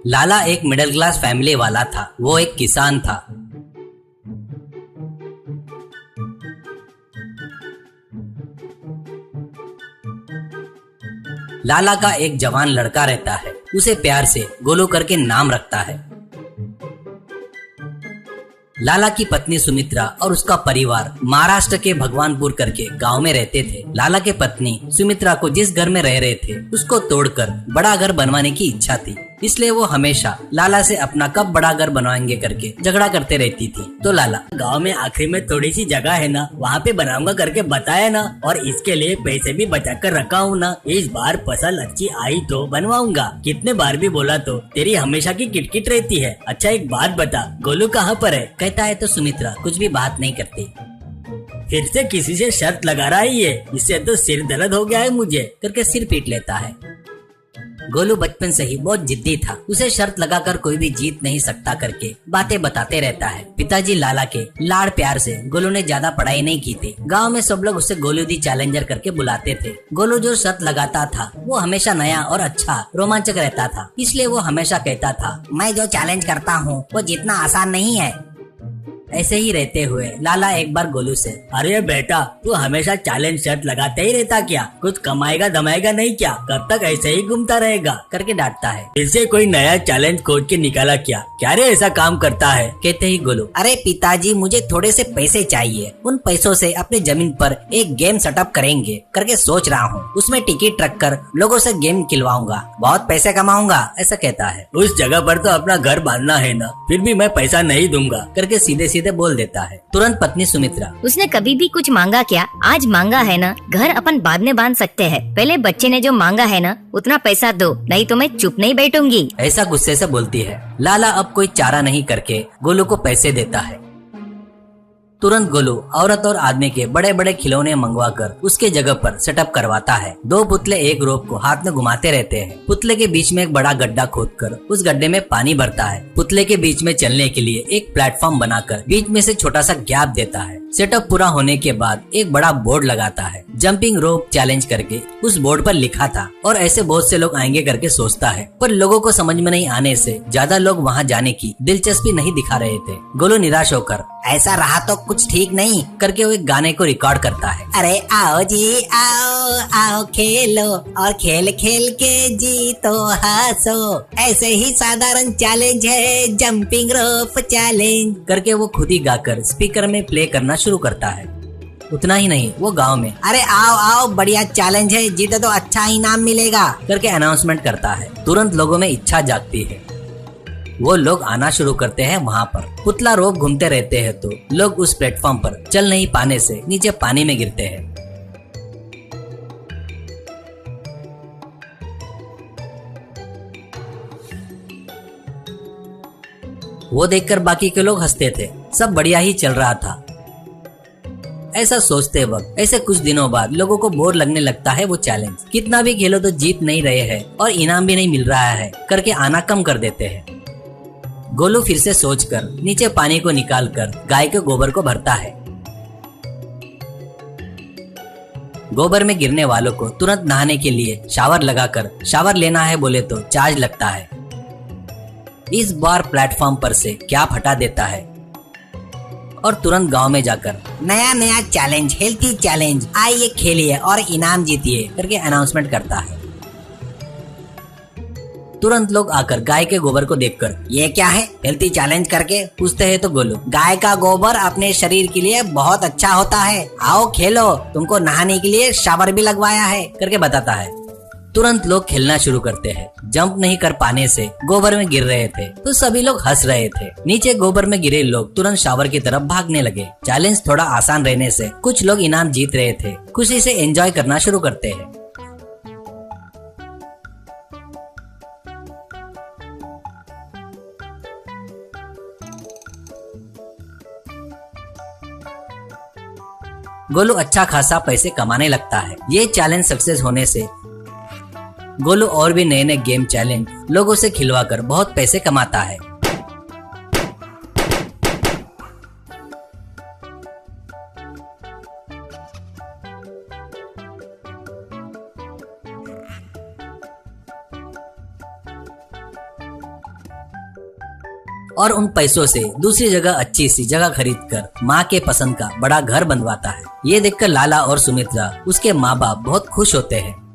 लाला एक middle class family वाला था। वो एक किसान था। लाला का एक जवान लड़का रहता है। उसे प्यार से गोलू करके नाम रखता है। लाला की पत्नी सुमित्रा और उसका परिवार महाराष्ट्र के भगवानपुर करके गांव में रहते थे। लाला के पत्नी सुमित्रा को जिस घर में रह रहे थे उसको तोड़कर बड़ा घर बनवाने की इच्छा थी। इसलिए वो हमेशा लाला से अपना कब बड़ा घर बनवाएंगे करके झगड़ा करते रहती थी। तो लाला, गांव में आखिरी में थोड़ी सी जगह है ना, वहाँ पे बनाऊंगा करके बताया ना, और इसके लिए पैसे भी बचा कर रखा हूँ ना। इस बार फसल अच्छी आई तो बनवाऊंगा। कितने बार भी बोला तो तेरी हमेशा की किटकिट रहती है। अच्छा एक बात बता, गोलू कहाँ पर है? कहता है तो सुमित्रा कुछ भी बात नहीं करती। फिर से किसी से शर्त लगा रहा है ये, इससे तो सिर दर्द हो गया है मुझे करके सिर पीट लेता है। गोलू बचपन से ही बहुत जिद्दी था। उसे शर्त लगाकर कोई भी जीत नहीं सकता करके बातें बताते रहता है। पिताजी लाला के लाड़ प्यार से गोलू ने ज्यादा पढ़ाई नहीं की थी। गांव में सब लोग उसे गोलू दी चैलेंजर करके बुलाते थे। गोलू जो शर्त लगाता था वो हमेशा नया और अच्छा रोमांचक रहता था। इसलिए वो हमेशा कहता था, मैं जो चैलेंज करता हूँ वो जीतना आसान नहीं है। ऐसे ही रहते हुए लाला एक बार गोलू से, अरे बेटा तू हमेशा चैलेंज शर्त लगाते ही रहता क्या? कुछ कमाएगा दमाएगा नहीं क्या? कब तक ऐसे ही घूमता रहेगा करके डांटता है। इससे कोई नया चैलेंज खोज के निकाला क्या? क्या रे ऐसा काम करता है? कहते ही गोलू, अरे पिताजी मुझे थोड़े से पैसे चाहिए, उन पैसों से अपनी जमीन पर एक गेम सेटअप करेंगे करके सोच रहा हूँ। उसमें टिकट रख कर लोगों से गेम खिलवाऊंगा, बहुत पैसे कमाऊंगा, ऐसा कहता है। उस जगह पर तो अपना घर बांधना है ना, फिर भी मैं पैसा नहीं दूंगा करके सीधे सीधे बोल देता है। तुरंत पत्नी सुमित्रा, उसने कभी भी कुछ मांगा क्या? आज मांगा है ना, घर अपन बाद में बांध सकते हैं। पहले बच्चे ने जो मांगा है ना उतना पैसा दो, नहीं तो मैं चुप नहीं बैठूंगी, ऐसा गुस्से से बोलती है। लाला अब कोई चारा नहीं करके गोलू को पैसे देता है। तुरंत गोलू औरत और आदमी के बड़े बड़े खिलौने मंगवाकर उसके जगह पर सेटअप करवाता है। दो पुतले एक रोप को हाथ में घुमाते रहते हैं। पुतले के बीच में एक बड़ा गड्ढा खोदकर उस गड्ढे में पानी भरता है। पुतले के बीच में चलने के लिए एक प्लेटफॉर्म बनाकर बीच में से छोटा सा गैप देता है। सेटअप पूरा होने के बाद एक बड़ा बोर्ड लगाता है। जंपिंग रोप चैलेंज करके उस बोर्ड पर लिखा था और ऐसे बहुत से लोग आएंगे करके सोचता है, पर लोगों को समझ में नहीं आने से ज्यादा लोग वहां जाने की दिलचस्पी नहीं दिखा रहे थे। गोलू निराश होकर, ऐसा रहा तो कुछ ठीक नहीं करके वो एक गाने को रिकॉर्ड करता है। अरे आओ जी आओ, आओ खेलो और खेल खेल के जीतो हंसो, ऐसे ही साधारण चैलेंज है जंपिंग रोप चैलेंज करके वो खुद ही गाकर स्पीकर में प्ले करना शुरू करता है। उतना ही नहीं, वो गांव में अरे आओ आओ बढ़िया चैलेंज है, जीते तो अच्छा इनाम मिलेगा करके अनाउंसमेंट करता है। तुरंत लोगों में इच्छा जागती है। वो लोग आना शुरू करते हैं। वहाँ पर पुतला रोप घूमते रहते हैं तो लोग उस प्लेटफॉर्म पर चल नहीं पाने से नीचे पानी में गिरते हैं। वो देखकर बाकी के लोग हंसते थे। सब बढ़िया ही चल रहा था। ऐसा सोचते वक्त ऐसे कुछ दिनों बाद लोगों को बोर लगने लगता है। वो चैलेंज कितना भी खेलो तो जीत नहीं रहे हैं और इनाम भी नहीं मिल रहा है करके आना कम कर देते हैं। गोलू फिर से सोचकर नीचे पानी को निकालकर गाय के गोबर को भरता है। गोबर में गिरने वालों को तुरंत नहाने के लिए शावर लगाकर शावर लेना है बोले तो चार्ज लगता है। इस बार प्लेटफॉर्म पर से क्या फटा देता है और तुरंत गांव में जाकर नया नया चैलेंज, हेल्थी चैलेंज, आइए खेलिए और इनाम जीतिए करके अनाउंसमेंट करता है। तुरंत लोग आकर गाय के गोबर को देखकर, ये क्या है हेल्थी चैलेंज करके पूछते हैं तो गोलू, गाय का गोबर अपने शरीर के लिए बहुत अच्छा होता है, आओ खेलो, तुमको नहाने के लिए शावर भी लगवाया है करके बताता है। तुरंत लोग खेलना शुरू करते हैं। जंप नहीं कर पाने से गोबर में गिर रहे थे तो सभी लोग हंस रहे थे। नीचे गोबर में गिरे लोग तुरंत शावर की तरफ भागने लगे। चैलेंज थोड़ा आसान रहने से कुछ लोग इनाम जीत रहे थे। खुशी से एंजॉय करना शुरू करते हैं। गोलू अच्छा खासा पैसे कमाने लगता है। ये चैलेंज सक्सेस होने से गोलू और भी नए नए गेम चैलेंज लोगों से खिलवाकर बहुत पैसे कमाता है। और उन पैसों से दूसरी जगह अच्छी सी जगह खरीदकर माँ के पसंद का बड़ा घर बनवाता है। ये देखकर लाला और सुमित्रा उसके माँ बाप बहुत खुश होते हैं।